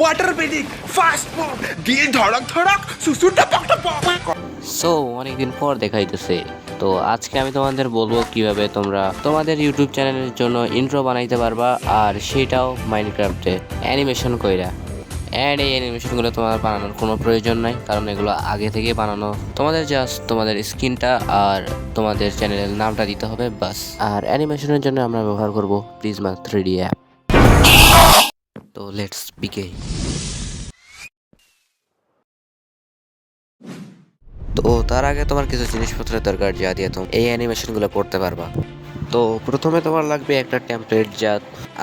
Water bedding fast food দিয়ে Dhadak Dhadak সুসু টপক টপক। So অনেকদিন পর দেখাইতেছে। তো আজকে আমি তোমাদের বলবো কিভাবে তোমরা তোমাদের ইউটিউব চ্যানেলের জন্য ইন্ট্রো বানাইতে পারবা, আর সেটাও মাইনক্রাফটে অ্যানিমেশন কইরা। অ্যান্ড এই অ্যানিমেশনগুলো তোমার বানানোর কোনো প্রয়োজন নাই, কারণ এগুলো আগে থেকে বানানো। তোমাদের জাস্ট তোমাদের স্ক্রিনটা আর তোমাদের চ্যানেলের নামটা দিতে হবে, বাস। আর অ্যানিমেশনের জন্য আমরা ব্যবহার করব প্রিজমা 3D অ্যাপ। তো লেটস বিগিন। তো তার আগে তোমার কিছু জিনিসপত্রের দরকার, যা দিয়ে তুমি এই অ্যানিমেশনগুলো করতে পারবা। তো প্রথমে তোমার লাগবে একটা টেমপ্লেট, যা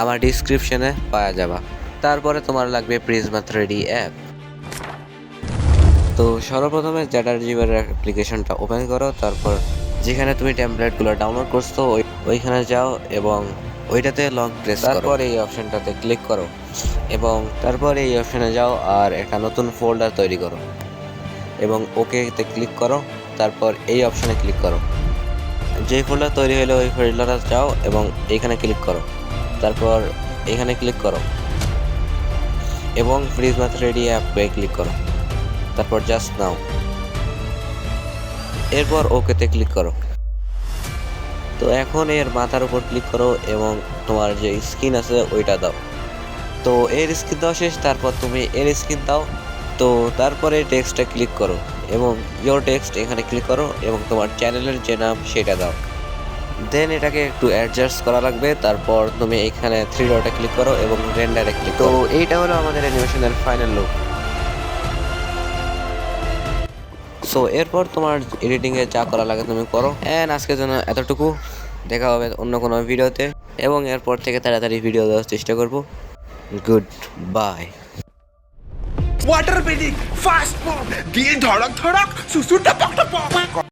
আমার ডিসক্রিপশনে পাওয়া যাবা। তারপরে তোমার লাগবে প্রিজমা 3D অ্যাপ। তো সর্বপ্রথমে জ্যাটারজিবের অ্যাপ্লিকেশনটা ওপেন করো, তারপর যেখানে তুমি টেমপ্লেটগুলো ডাউনলোড করছো ওইখানে যাও এবং ওইটাতে লং প্রেস করো। তারপর এই অপশনটাতে ক্লিক করো এবং তারপর এই অপশনে যাও আর একটা নতুন ফোল্ডার তৈরি করো এবং ওকেতে ক্লিক করো। তারপর এই অপশনে ক্লিক করো, যে ফোল্ডার তৈরি হলে ওই ফোল্ডারে যাও এবং এইখানে ক্লিক করো। তারপর এখানে ক্লিক করো এবং প্রিজমা 3D অ্যাপে ক্লিক করো। তারপর জাস্ট নাও, এরপর ওকেতে ক্লিক করো। তো এখন এর মাথার উপর ক্লিক করো এবং তোমার যে স্কিন আছে ওইটা দাও। তো এর স্কিন দাও শেষ, তারপর তুমি এর স্কিন দাও। তো তারপরে টেক্সটে ক্লিক করো এবং ইয়োর টেক্সট এখানে ক্লিক করো এবং তোমার চ্যানেলের যে নাম সেটা দাও। দেন এটাকে একটু অ্যাডজাস্ট করা লাগবে। তারপর তুমি এখানে 3 ডটে ক্লিক করো এবং রেন্ডারে ক্লিক করো। তো এইটা হলো আমাদের অ্যানিমেশনের ফাইনাল লুক। সো এরপর তোমার এডিটিংয়ে যা করা লাগে তুমি করো। অ্যান্ড আজকের জন্য এতটুকু, দেখা হবে অন্য কোনো ভিডিওতে এবং এরপর থেকে তাড়াতাড়ি ভিডিও দেওয়ার চেষ্টা করব। Good bye. Water bedding fast food দিয়ে ধড়ক ধড়ক সুসু টপক টপক।